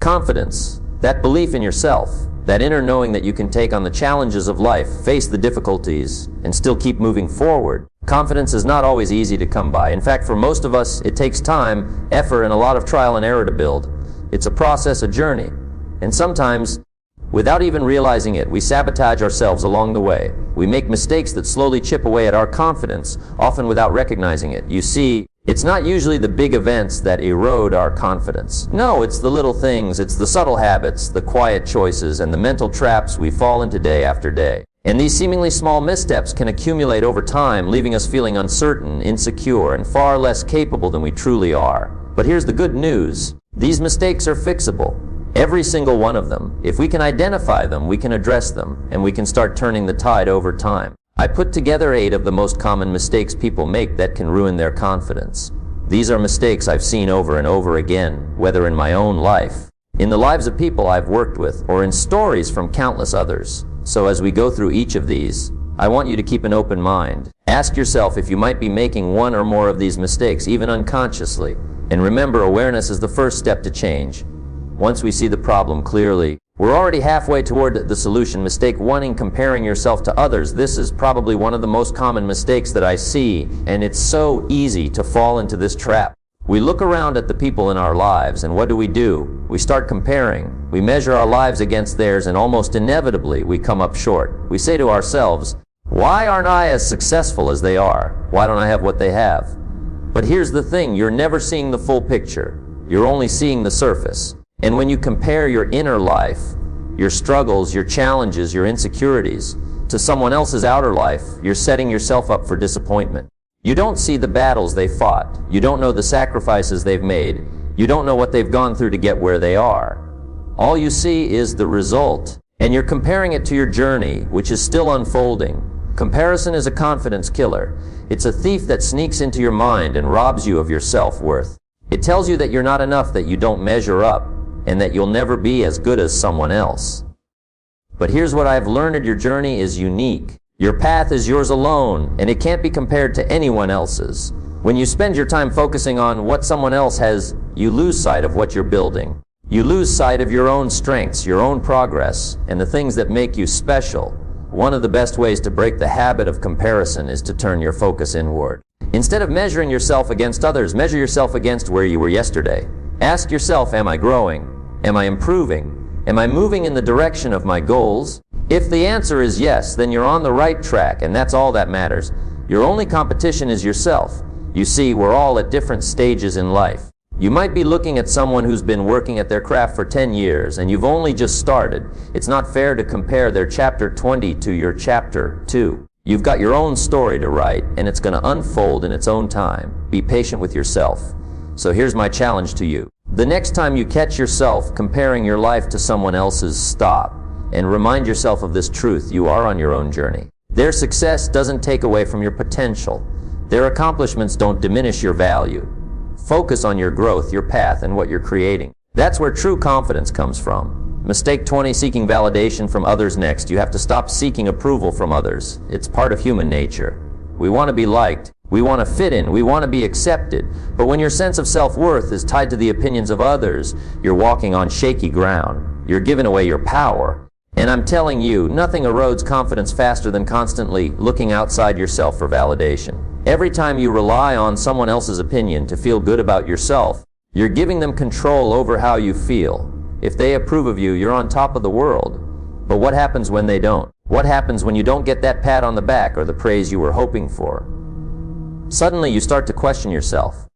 Confidence, that belief in yourself, that inner knowing that you can take on the challenges of life, face the difficulties, and still keep moving forward. Confidence is not always easy to come by. In fact, for most of us, it takes time, effort, and a lot of trial and error to build. It's a process, a journey. And sometimes, without even realizing it, we sabotage ourselves along the way. We make mistakes that slowly chip away at our confidence, often without recognizing it. You see, it's not usually the big events that erode our confidence. No, it's the little things, it's the subtle habits, the quiet choices, and the mental traps we fall into day after day. And these seemingly small missteps can accumulate over time, leaving us feeling uncertain, insecure, and far less capable than we truly are. But here's the good news. These mistakes are fixable. Every single one of them. If we can identify them, we can address them, and we can start turning the tide over time. I put together 8 of the most common mistakes people make that can ruin their confidence. These are mistakes I've seen over and over again, whether in my own life, in the lives of people I've worked with, or in stories from countless others. So as we go through each of these, I want you to keep an open mind. Ask yourself if you might be making one or more of these mistakes, even unconsciously. And remember, awareness is the first step to change. Once we see the problem clearly, we're already halfway toward the solution. Mistake 1 in comparing yourself to others. This is probably one of the most common mistakes that I see, and it's so easy to fall into this trap. We look around at the people in our lives, and what do? We start comparing. We measure our lives against theirs, and almost inevitably we come up short. We say to ourselves, why aren't I as successful as they are? Why don't I have what they have? But here's the thing, you're never seeing the full picture. You're only seeing the surface. And when you compare your inner life, your struggles, your challenges, your insecurities, to someone else's outer life, you're setting yourself up for disappointment. You don't see the battles they fought. You don't know the sacrifices they've made. You don't know what they've gone through to get where they are. All you see is the result, and you're comparing it to your journey, which is still unfolding. Comparison is a confidence killer. It's a thief that sneaks into your mind and robs you of your self-worth. It tells you that you're not enough, that you don't measure up, and that you'll never be as good as someone else. But here's what I've learned, your journey is unique. Your path is yours alone, and it can't be compared to anyone else's. When you spend your time focusing on what someone else has, you lose sight of what you're building. You lose sight of your own strengths, your own progress, and the things that make you special. One of the best ways to break the habit of comparison is to turn your focus inward. Instead of measuring yourself against others, measure yourself against where you were yesterday. Ask yourself, am I growing? Am I improving? Am I moving in the direction of my goals? If the answer is yes, then you're on the right track, and that's all that matters. Your only competition is yourself. You see, we're all at different stages in life. You might be looking at someone who's been working at their craft for 10 years, and you've only just started. It's not fair to compare their chapter 20 to your chapter 2. You've got your own story to write, and it's going to unfold in its own time. Be patient with yourself. So here's my challenge to you. The next time you catch yourself comparing your life to someone else's, stop and remind yourself of this truth. You are on your own journey. Their success doesn't take away from your potential. Their accomplishments don't diminish your value. Focus on your growth, your path, and what you're creating. That's where true confidence comes from. Mistake 20, seeking validation from others. Next, you have to stop seeking approval from others. It's part of human nature. We want to be liked. We want to fit in. We want to be accepted. But when your sense of self-worth is tied to the opinions of others, you're walking on shaky ground. You're giving away your power. And I'm telling you, nothing erodes confidence faster than constantly looking outside yourself for validation. Every time you rely on someone else's opinion to feel good about yourself, you're giving them control over how you feel. If they approve of you, you're on top of the world. But what happens when they don't? What happens when you don't get that pat on the back or the praise you were hoping for? Suddenly you start to question yourself.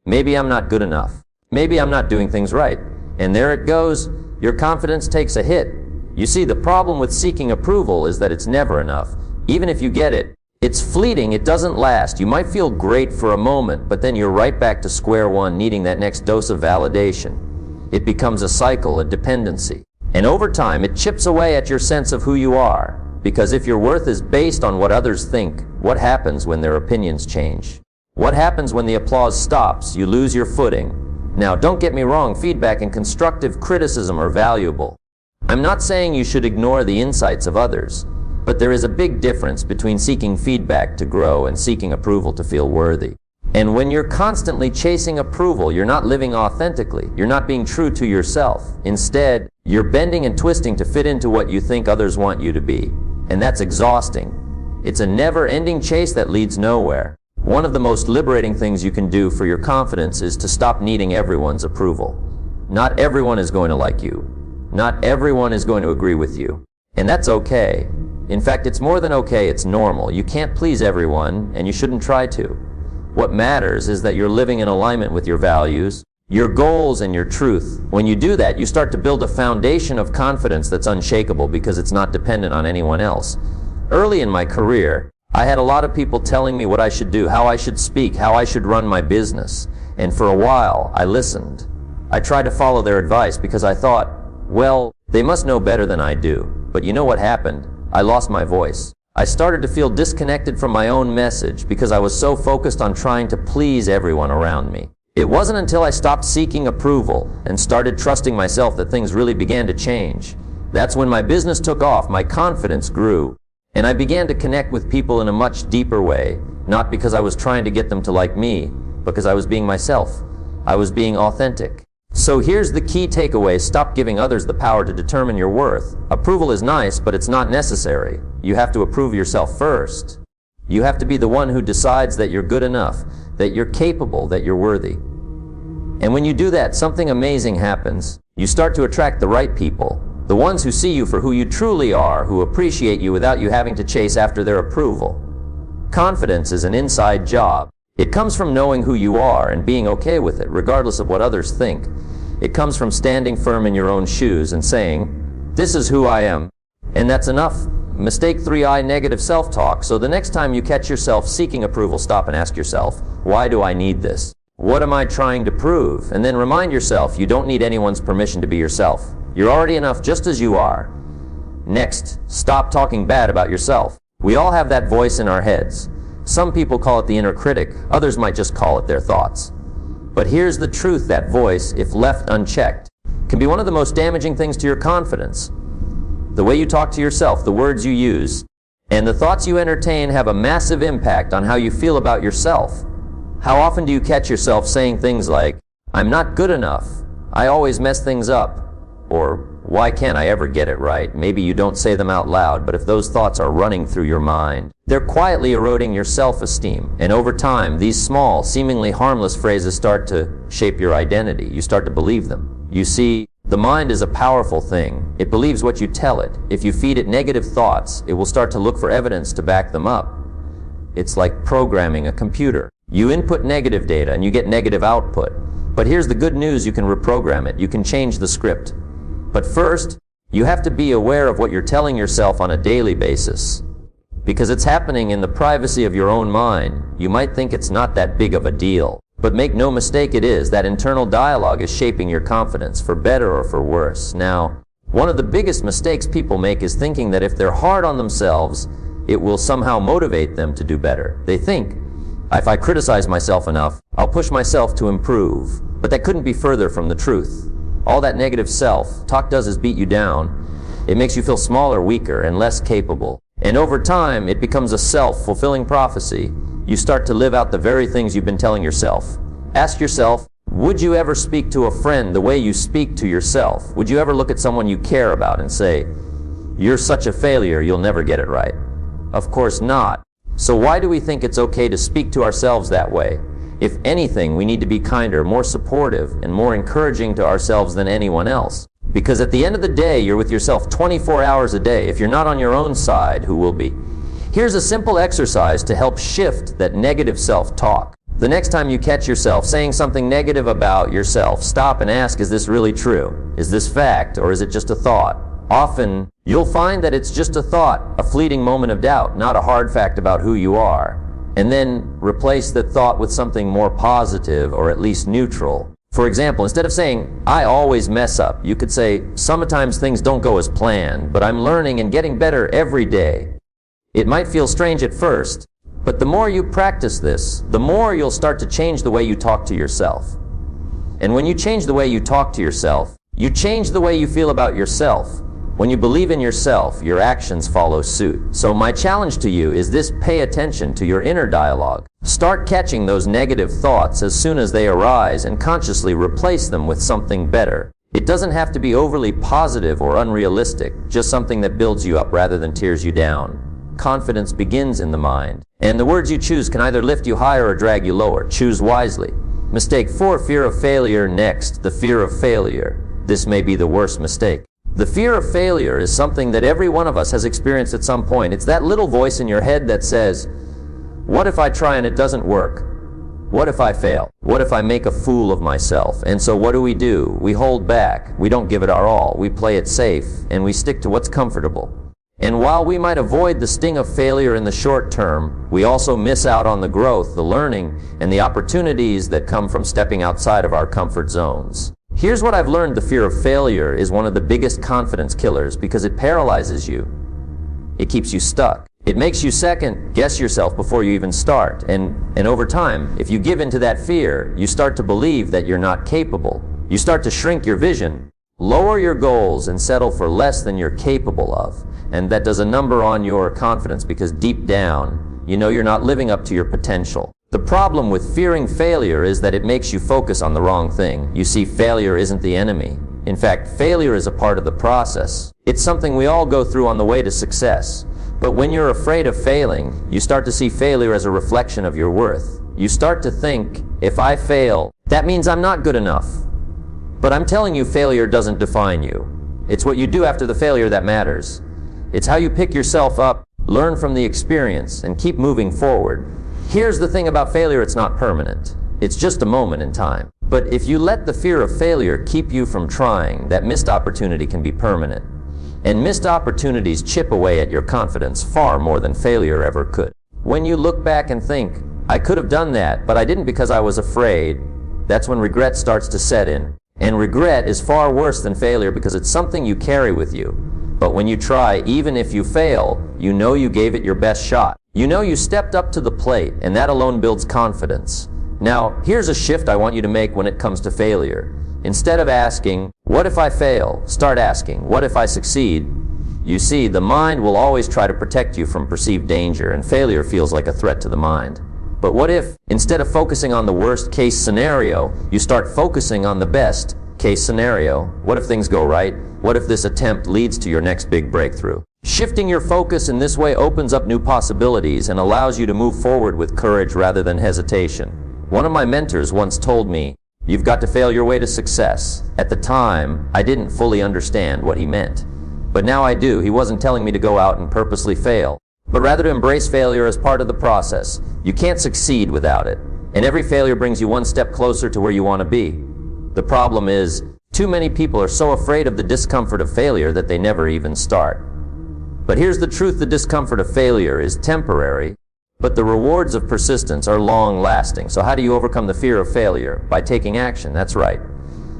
Maybe I'm not good enough. Maybe I'm not doing things right. And there it goes. Your confidence takes a hit. You see, the problem with seeking approval is that it's never enough. Even if you get it, it's fleeting, it doesn't last. You might feel great for a moment, but then you're right back to square one, needing that next dose of validation. It becomes a cycle, a dependency. And over time, it chips away at your sense of who you are. Because if your worth is based on what others think, what happens when their opinions change? What happens when the applause stops? You lose your footing. Now, don't get me wrong, feedback and constructive criticism are valuable. I'm not saying you should ignore the insights of others, but there is a big difference between seeking feedback to grow and seeking approval to feel worthy. And when you're constantly chasing approval, you're not living authentically. You're not being true to yourself. Instead, you're bending and twisting to fit into what you think others want you to be. And that's exhausting. It's a never-ending chase that leads nowhere. One of the most liberating things you can do for your confidence is to stop needing everyone's approval. Not everyone is going to like you. Not everyone is going to agree with you. And that's okay. In fact, it's more than okay, it's normal. You can't please everyone, and you shouldn't try to. What matters is that you're living in alignment with your values, your goals, and your truth. When you do that, you start to build a foundation of confidence that's unshakable because it's not dependent on anyone else. Early in my career, I had a lot of people telling me what I should do, how I should speak, how I should run my business. And for a while, I listened. I tried to follow their advice because I thought, well, they must know better than I do. But you know what happened? I lost my voice. I started to feel disconnected from my own message because I was so focused on trying to please everyone around me. It wasn't until I stopped seeking approval and started trusting myself that things really began to change. That's when my business took off, my confidence grew, and I began to connect with people in a much deeper way, not because I was trying to get them to like me, but because I was being myself. I was being authentic. So here's the key takeaway: stop giving others the power to determine your worth. Approval is nice, but it's not necessary. You have to approve yourself first. You have to be the one who decides that you're good enough, that you're capable, that you're worthy. And when you do that, something amazing happens. You start to attract the right people, the ones who see you for who you truly are, who appreciate you without you having to chase after their approval. Confidence is an inside job. It comes from knowing who you are and being okay with it, regardless of what others think. It comes from standing firm in your own shoes and saying, "This is who I am," and that's enough. Mistake 3I, negative self-talk. So the next time you catch yourself seeking approval, stop and ask yourself, why do I need this? What am I trying to prove? And then remind yourself, you don't need anyone's permission to be yourself. You're already enough just as you are. Next, stop talking bad about yourself. We all have that voice in our heads. Some people call it the inner critic, others might just call it their thoughts. But here's the truth: that voice, if left unchecked, can be one of the most damaging things to your confidence. The way you talk to yourself, the words you use, and the thoughts you entertain have a massive impact on how you feel about yourself. How often do you catch yourself saying things like, "I'm not good enough, I always mess things up," or "Why can't I ever get it right?" Maybe you don't say them out loud, but if those thoughts are running through your mind, they're quietly eroding your self-esteem. And over time, these small, seemingly harmless phrases start to shape your identity. You start to believe them. You see, the mind is a powerful thing. It believes what you tell it. If you feed it negative thoughts, it will start to look for evidence to back them up. It's like programming a computer. You input negative data and you get negative output. But here's the good news: you can reprogram it. You can change the script. But first, you have to be aware of what you're telling yourself on a daily basis. Because it's happening in the privacy of your own mind. You might think it's not that big of a deal. But make no mistake, it is. That internal dialogue is shaping your confidence, for better or for worse. Now, one of the biggest mistakes people make is thinking that if they're hard on themselves, it will somehow motivate them to do better. They think, if I criticize myself enough, I'll push myself to improve. But that couldn't be further from the truth. All that negative self-talk does is beat you down. It makes you feel smaller, weaker, and less capable. And over time, it becomes a self-fulfilling prophecy. You start to live out the very things you've been telling yourself. Ask yourself, would you ever speak to a friend the way you speak to yourself? Would you ever look at someone you care about and say, "You're such a failure, you'll never get it right"? Of course not. So why do we think it's okay to speak to ourselves that way? If anything, we need to be kinder, more supportive, and more encouraging to ourselves than anyone else. Because at the end of the day, you're with yourself 24 hours a day. If you're not on your own side, who will be? Here's a simple exercise to help shift that negative self-talk. The next time you catch yourself saying something negative about yourself, stop and ask, is this really true? Is this fact, or is it just a thought? Often, you'll find that it's just a thought, a fleeting moment of doubt, not a hard fact about who you are. And then replace that thought with something more positive, or at least neutral. For example, instead of saying, "I always mess up," you could say, "Sometimes things don't go as planned, but I'm learning and getting better every day." It might feel strange at first, but the more you practice this, the more you'll start to change the way you talk to yourself. And when you change the way you talk to yourself, you change the way you feel about yourself. When you believe in yourself, your actions follow suit. So my challenge to you is this: pay attention to your inner dialogue. Start catching those negative thoughts as soon as they arise and consciously replace them with something better. It doesn't have to be overly positive or unrealistic, just something that builds you up rather than tears you down. Confidence begins in the mind, and the words you choose can either lift you higher or drag you lower. Choose wisely. Mistake 4, fear of failure. Next, the fear of failure. This may be the worst mistake. The fear of failure is something that every one of us has experienced at some point. It's that little voice in your head that says, what if I try and it doesn't work? What if I fail? What if I make a fool of myself? And so what do? We hold back. We don't give it our all. We play it safe, and we stick to what's comfortable. And while we might avoid the sting of failure in the short term, we also miss out on the growth, the learning, and the opportunities that come from stepping outside of our comfort zones. Here's what I've learned: the fear of failure is one of the biggest confidence killers because it paralyzes you. It keeps you stuck. It makes you second guess yourself before you even start. And over time, if you give in to that fear, you start to believe that you're not capable. You start to shrink your vision, lower your goals, and settle for less than you're capable of. And that does a number on your confidence because deep down, you know you're not living up to your potential. The problem with fearing failure is that it makes you focus on the wrong thing. You see, failure isn't the enemy. In fact, failure is a part of the process. It's something we all go through on the way to success. But when you're afraid of failing, you start to see failure as a reflection of your worth. You start to think, if I fail, that means I'm not good enough. But I'm telling you, failure doesn't define you. It's what you do after the failure that matters. It's how you pick yourself up, learn from the experience, and keep moving forward. Here's the thing about failure: it's not permanent. It's just a moment in time. But if you let the fear of failure keep you from trying, that missed opportunity can be permanent. And missed opportunities chip away at your confidence far more than failure ever could. When you look back and think, I could have done that, but I didn't because I was afraid, that's when regret starts to set in. And regret is far worse than failure because it's something you carry with you. But when you try, even if you fail, you know you gave it your best shot. You know you stepped up to the plate, and that alone builds confidence. Now, here's a shift I want you to make when it comes to failure. Instead of asking, what if I fail? Start asking, what if I succeed? You see, the mind will always try to protect you from perceived danger, and failure feels like a threat to the mind. But what if, instead of focusing on the worst case scenario, you start focusing on the best case scenario? What if things go right? What if this attempt leads to your next big breakthrough? Shifting your focus in this way opens up new possibilities and allows you to move forward with courage rather than hesitation. One of my mentors once told me, you've got to fail your way to success. At the time, I didn't fully understand what he meant. But now I do. He wasn't telling me to go out and purposely fail, but rather to embrace failure as part of the process. You can't succeed without it. And every failure brings you one step closer to where you want to be. The problem is, too many people are so afraid of the discomfort of failure that they never even start. But here's the truth: the discomfort of failure is temporary, but the rewards of persistence are long-lasting. So how do you overcome the fear of failure? By taking action, that's right.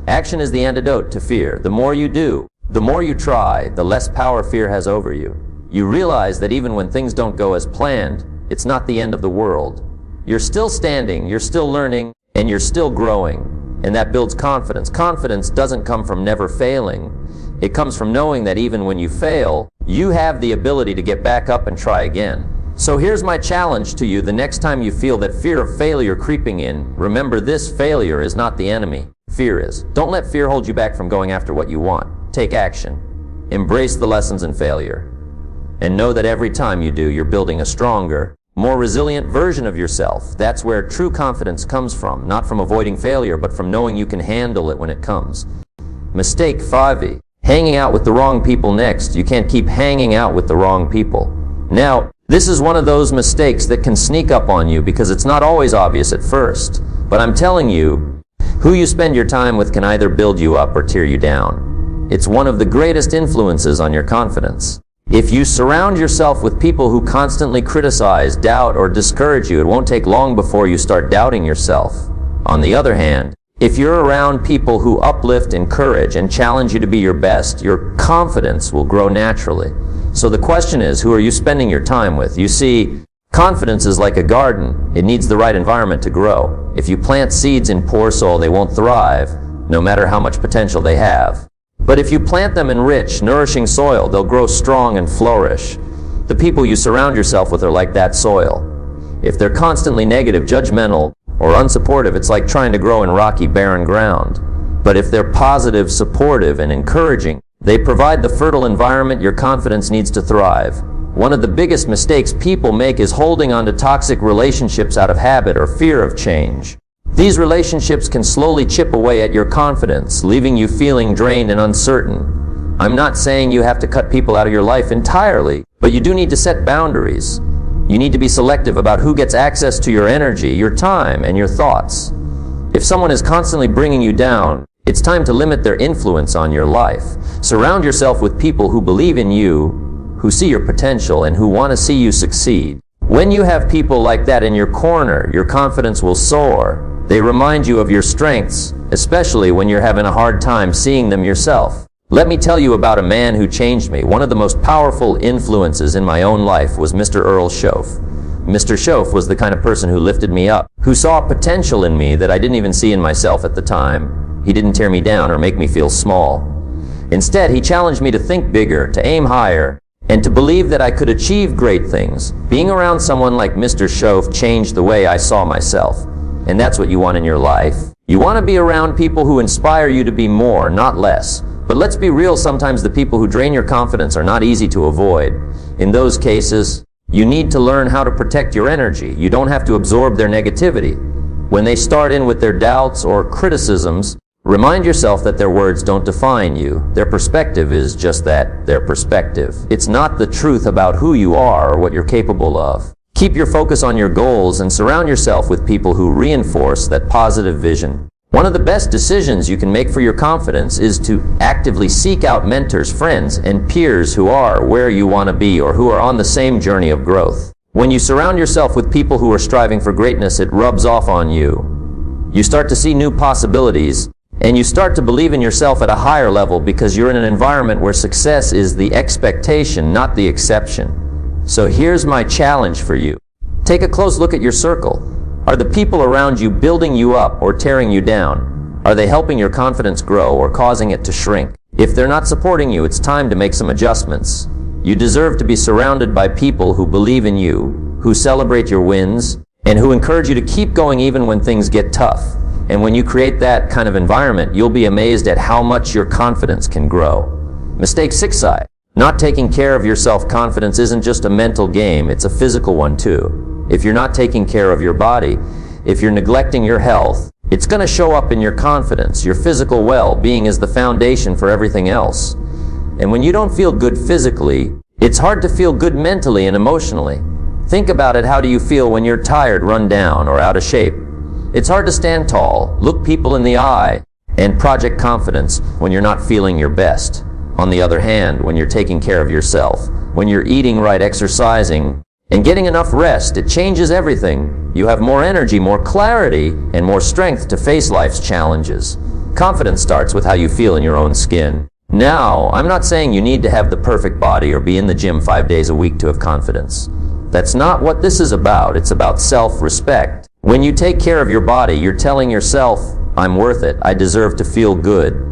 Action is the antidote to fear. The more you do, the more you try, the less power fear has over you. You realize that even when things don't go as planned, it's not the end of the world. You're still standing, you're still learning, and you're still growing. And that builds confidence. Confidence doesn't come from never failing. It comes from knowing that even when you fail, you have the ability to get back up and try again. So here's my challenge to you: the next time you feel that fear of failure creeping in, remember this: failure is not the enemy. Fear is. Don't let fear hold you back from going after what you want. Take action. Embrace the lessons in failure. And know that every time you do, you're building a stronger, more resilient version of yourself. That's where true confidence comes from, not from avoiding failure, but from knowing you can handle it when it comes. Mistake 5. Hanging out with the wrong people. Next, you can't keep hanging out with the wrong people. Now, this is one of those mistakes that can sneak up on you because it's not always obvious at first. But I'm telling you, who you spend your time with can either build you up or tear you down. It's one of the greatest influences on your confidence. If you surround yourself with people who constantly criticize, doubt, or discourage you, it won't take long before you start doubting yourself. On the other hand, if you're around people who uplift, encourage, and challenge you to be your best, your confidence will grow naturally. So the question is, who are you spending your time with? You see, confidence is like a garden. It needs the right environment to grow. If you plant seeds in poor soil, they won't thrive, no matter how much potential they have. But if you plant them in rich, nourishing soil, they'll grow strong and flourish. The people you surround yourself with are like that soil. If they're constantly negative, judgmental, or unsupportive, it's like trying to grow in rocky, barren ground. But if they're positive, supportive, and encouraging, they provide the fertile environment your confidence needs to thrive. One of the biggest mistakes people make is holding on to toxic relationships out of habit or fear of change. These relationships can slowly chip away at your confidence, leaving you feeling drained and uncertain. I'm not saying you have to cut people out of your life entirely, but you do need to set boundaries. You need to be selective about who gets access to your energy, your time, and your thoughts. If someone is constantly bringing you down, it's time to limit their influence on your life. Surround yourself with people who believe in you, who see your potential, and who want to see you succeed. When you have people like that in your corner, your confidence will soar. They remind you of your strengths, especially when you're having a hard time seeing them yourself. Let me tell you about a man who changed me. One of the most powerful influences in my own life was Mr. Earl Shoaff. Mr. Shoaff was the kind of person who lifted me up, who saw potential in me that I didn't even see in myself at the time. He didn't tear me down or make me feel small. Instead, he challenged me to think bigger, to aim higher, and to believe that I could achieve great things. Being around someone like Mr. Shoaff changed the way I saw myself. And that's what you want in your life. You want to be around people who inspire you to be more, not less. But let's be real, sometimes the people who drain your confidence are not easy to avoid. In those cases, you need to learn how to protect your energy. You don't have to absorb their negativity. When they start in with their doubts or criticisms, remind yourself that their words don't define you. Their perspective is just that, their perspective. It's not the truth about who you are or what you're capable of. Keep your focus on your goals and surround yourself with people who reinforce that positive vision. One of the best decisions you can make for your confidence is to actively seek out mentors, friends, and peers who are where you want to be or who are on the same journey of growth. When you surround yourself with people who are striving for greatness, it rubs off on you. You start to see new possibilities, and you start to believe in yourself at a higher level because you're in an environment where success is the expectation, not the exception. So here's my challenge for you. Take a close look at your circle. Are the people around you building you up or tearing you down? Are they helping your confidence grow or causing it to shrink? If they're not supporting you, it's time to make some adjustments. You deserve to be surrounded by people who believe in you, who celebrate your wins, and who encourage you to keep going even when things get tough. And when you create that kind of environment, you'll be amazed at how much your confidence can grow. Mistake 6I. Not taking care of your self-confidence isn't just a mental game, it's a physical one too. If you're not taking care of your body, if you're neglecting your health, it's going to show up in your confidence. Your physical well-being is the foundation for everything else. And when you don't feel good physically, it's hard to feel good mentally and emotionally. Think about it, how do you feel when you're tired, run down, or out of shape? It's hard to stand tall, look people in the eye, and project confidence when you're not feeling your best. On the other hand, when you're taking care of yourself, when you're eating right, exercising, and getting enough rest, it changes everything. You have more energy, more clarity, and more strength to face life's challenges. Confidence starts with how you feel in your own skin. Now, I'm not saying you need to have the perfect body or be in the gym 5 days a week to have confidence. That's not what this is about. It's about self-respect. When you take care of your body, you're telling yourself, I'm worth it, I deserve to feel good.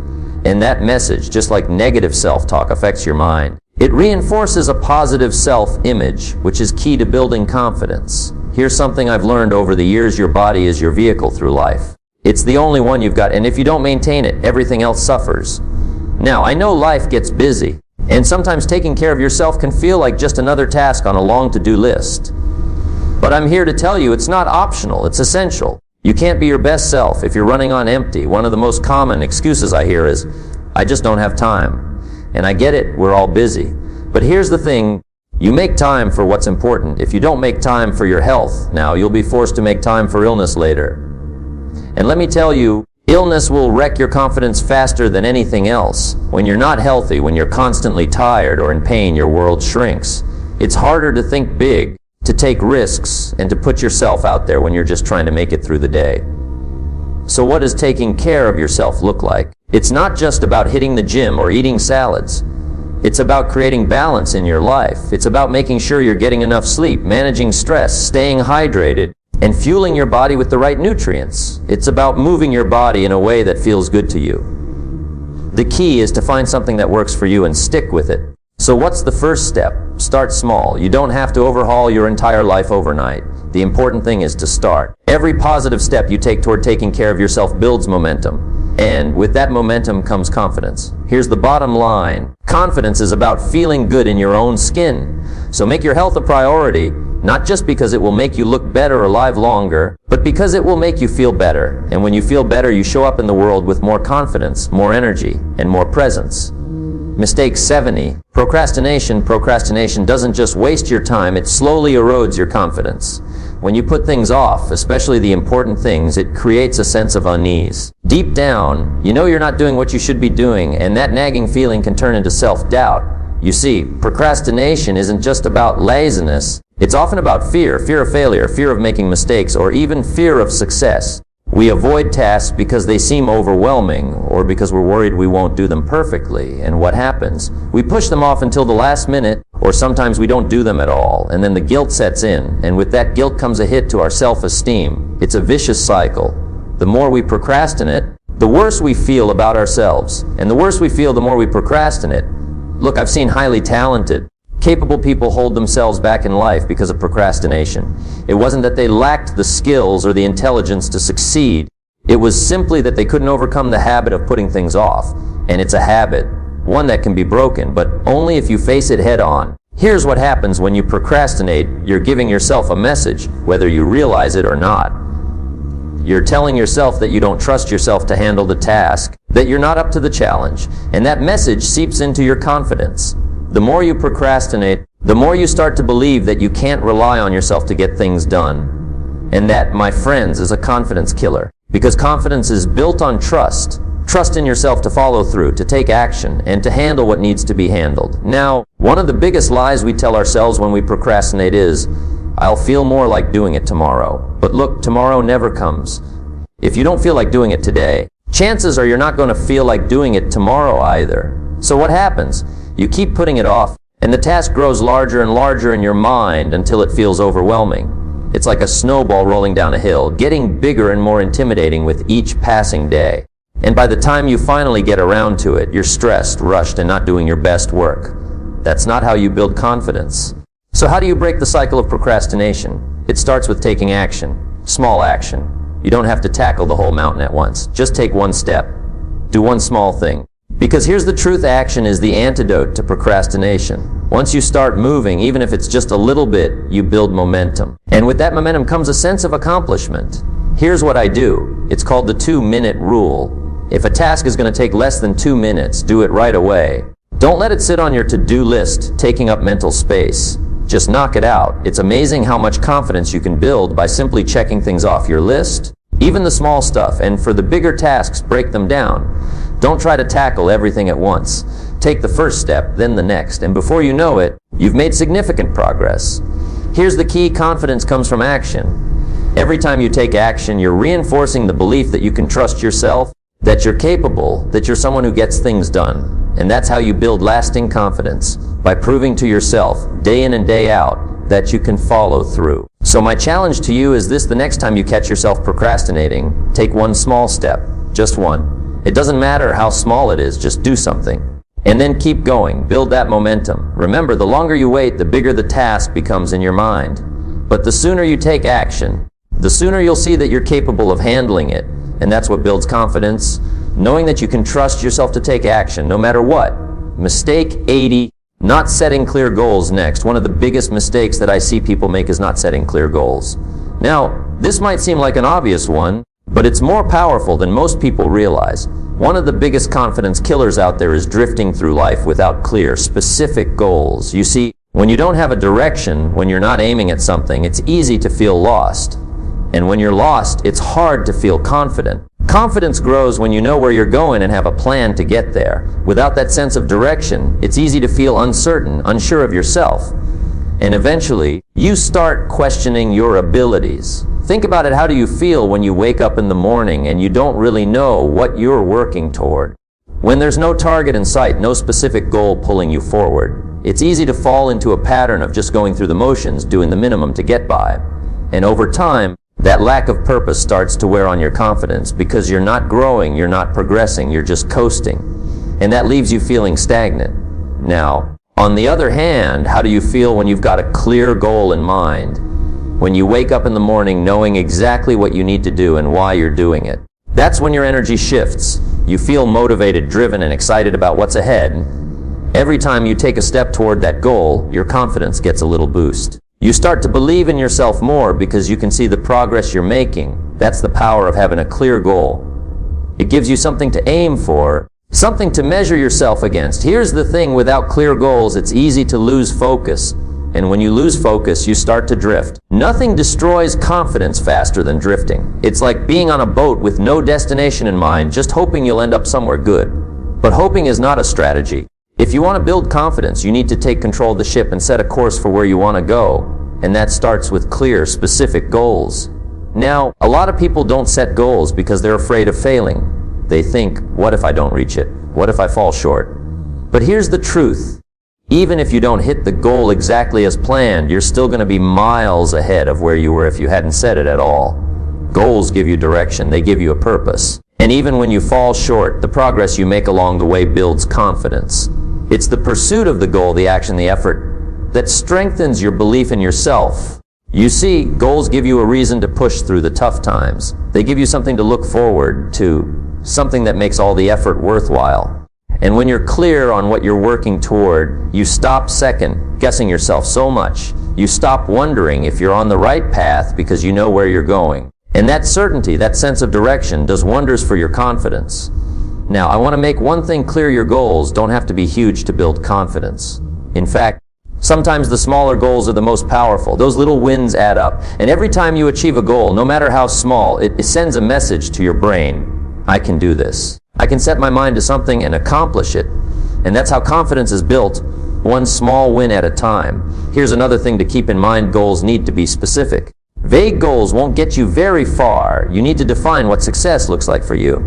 And that message, just like negative self-talk, affects your mind. It reinforces a positive self-image, which is key to building confidence. Here's something I've learned over the years: your body is your vehicle through life. It's the only one you've got, and if you don't maintain it, everything else suffers. Now, I know life gets busy, and sometimes taking care of yourself can feel like just another task on a long to-do list. But I'm here to tell you it's not optional, it's essential. You can't be your best self if you're running on empty. One of the most common excuses I hear is, I just don't have time. And I get it, we're all busy. But here's the thing, you make time for what's important. If you don't make time for your health now, you'll be forced to make time for illness later. And let me tell you, illness will wreck your confidence faster than anything else. When you're not healthy, when you're constantly tired or in pain, your world shrinks. It's harder to think big, to take risks, and to put yourself out there when you're just trying to make it through the day. So what does taking care of yourself look like? It's not just about hitting the gym or eating salads. It's about creating balance in your life. It's about making sure you're getting enough sleep, managing stress, staying hydrated, and fueling your body with the right nutrients. It's about moving your body in a way that feels good to you. The key is to find something that works for you and stick with it. So what's the first step? Start small. You don't have to overhaul your entire life overnight. The important thing is to start. Every positive step you take toward taking care of yourself builds momentum. And with that momentum comes confidence. Here's the bottom line. Confidence is about feeling good in your own skin. So make your health a priority, not just because it will make you look better or live longer, but because it will make you feel better. And when you feel better, you show up in the world with more confidence, more energy, and more presence. Mistake 70. Procrastination. Procrastination doesn't just waste your time, it slowly erodes your confidence. When you put things off, especially the important things, it creates a sense of unease. Deep down, you know you're not doing what you should be doing, and that nagging feeling can turn into self-doubt. You see, procrastination isn't just about laziness. It's often about fear of failure, fear of making mistakes, or even fear of success. We avoid tasks because they seem overwhelming, or because we're worried we won't do them perfectly. And what happens? We push them off until the last minute, or sometimes we don't do them at all, and then the guilt sets in, and with that guilt comes a hit to our self-esteem. It's a vicious cycle. The more we procrastinate, the worse we feel about ourselves, and the worse we feel, the more we procrastinate. Look, I've seen highly talented, capable people hold themselves back in life because of procrastination. It wasn't that they lacked the skills or the intelligence to succeed. It was simply that they couldn't overcome the habit of putting things off. And it's a habit, one that can be broken, but only if you face it head on. Here's what happens when you procrastinate. You're giving yourself a message, whether you realize it or not. You're telling yourself that you don't trust yourself to handle the task, that you're not up to the challenge, and that message seeps into your confidence. The more you procrastinate, the more you start to believe that you can't rely on yourself to get things done. And that, my friends, is a confidence killer. Because confidence is built on trust. Trust in yourself to follow through, to take action, and to handle what needs to be handled. Now, one of the biggest lies we tell ourselves when we procrastinate is, I'll feel more like doing it tomorrow. But look, tomorrow never comes. If you don't feel like doing it today, chances are you're not going to feel like doing it tomorrow either. So what happens? You keep putting it off, and the task grows larger and larger in your mind until it feels overwhelming. It's like a snowball rolling down a hill, getting bigger and more intimidating with each passing day. And by the time you finally get around to it, you're stressed, rushed, and not doing your best work. That's not how you build confidence. So how do you break the cycle of procrastination? It starts with taking action, small action. You don't have to tackle the whole mountain at once. Just take one step. Do one small thing. Because here's the truth, action is the antidote to procrastination. Once you start moving, even if it's just a little bit, you build momentum. And with that momentum comes a sense of accomplishment. Here's what I do. It's called the 2-minute rule. If a task is going to take less than 2 minutes, do it right away. Don't let it sit on your to-do list, taking up mental space. Just knock it out. It's amazing how much confidence you can build by simply checking things off your list, even the small stuff, and for the bigger tasks, break them down. Don't try to tackle everything at once. Take the first step, then the next, and before you know it, you've made significant progress. Here's the key: confidence comes from action. Every time you take action, you're reinforcing the belief that you can trust yourself, that you're capable, that you're someone who gets things done. And that's how you build lasting confidence, by proving to yourself, day in and day out, that you can follow through. So my challenge to you is this: the next time you catch yourself procrastinating, take one small step, just one. It doesn't matter how small it is, just do something. And then keep going, build that momentum. Remember, the longer you wait, the bigger the task becomes in your mind. But the sooner you take action, the sooner you'll see that you're capable of handling it. And that's what builds confidence, knowing that you can trust yourself to take action no matter what. Mistake 80, not setting clear goals next. One of the biggest mistakes that I see people make is not setting clear goals. Now, this might seem like an obvious one, but it's more powerful than most people realize. One of the biggest confidence killers out there is drifting through life without clear, specific goals. You see, when you don't have a direction, when you're not aiming at something, it's easy to feel lost. And when you're lost, it's hard to feel confident. Confidence grows when you know where you're going and have a plan to get there. Without that sense of direction, it's easy to feel uncertain, unsure of yourself. And eventually, you start questioning your abilities. Think about it. How do you feel when you wake up in the morning and you don't really know what you're working toward? When there's no target in sight, no specific goal pulling you forward, it's easy to fall into a pattern of just going through the motions, doing the minimum to get by. And over time, that lack of purpose starts to wear on your confidence because you're not growing, you're not progressing, you're just coasting. and that leaves you feeling stagnant. Now, on the other hand, how do you feel when you've got a clear goal in mind? When you wake up in the morning knowing exactly what you need to do and why you're doing it. That's when your energy shifts. You feel motivated, driven, and excited about what's ahead. Every time you take a step toward that goal, your confidence gets a little boost. You start to believe in yourself more because you can see the progress you're making. That's the power of having a clear goal. It gives you something to aim for, something to measure yourself against. Here's the thing, without clear goals, it's easy to lose focus. And when you lose focus, you start to drift. Nothing destroys confidence faster than drifting. It's like being on a boat with no destination in mind, just hoping you'll end up somewhere good. But hoping is not a strategy. If you want to build confidence, you need to take control of the ship and set a course for where you want to go. And that starts with clear, specific goals. Now, a lot of people don't set goals because they're afraid of failing. They think, what if I don't reach it? What if I fall short? But here's the truth. Even if you don't hit the goal exactly as planned, you're still going to be miles ahead of where you were if you hadn't set it at all. Goals give you direction. They give you a purpose. And even when you fall short, the progress you make along the way builds confidence. It's the pursuit of the goal, the action, the effort, that strengthens your belief in yourself. You see, goals give you a reason to push through the tough times. They give you something to look forward to, something that makes all the effort worthwhile. And when you're clear on what you're working toward, you stop second-guessing yourself so much. You stop wondering if you're on the right path because you know where you're going. And that certainty, that sense of direction, does wonders for your confidence. Now, I want to make one thing clear: your goals don't have to be huge to build confidence. In fact, sometimes the smaller goals are the most powerful. Those little wins add up. And every time you achieve a goal, no matter how small, it sends a message to your brain. I can do this. I can set my mind to something and accomplish it. And that's how confidence is built, one small win at a time. Here's another thing to keep in mind: goals need to be specific. Vague goals won't get you very far. You need to define what success looks like for you.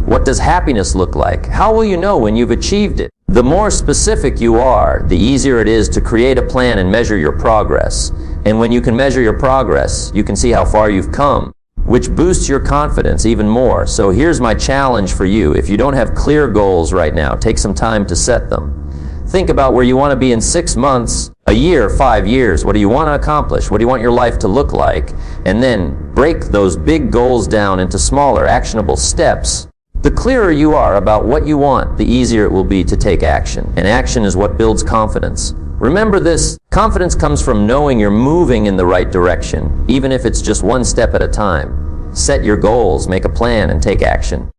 What does happiness look like? How will you know when you've achieved it? The more specific you are, the easier it is to create a plan and measure your progress. And when you can measure your progress, you can see how far you've come, which boosts your confidence even more. So here's my challenge for you. If you don't have clear goals right now, take some time to set them. Think about where you want to be in 6 months, a year, 5 years. What do you want to accomplish? What do you want your life to look like? And then break those big goals down into smaller, actionable steps. The clearer you are about what you want, the easier it will be to take action. And action is what builds confidence. Remember this: confidence comes from knowing you're moving in the right direction, even if it's just one step at a time. Set your goals, make a plan, and take action.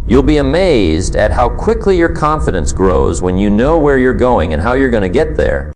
You'll be amazed at how quickly your confidence grows when you know where you're going and how you're going to get there.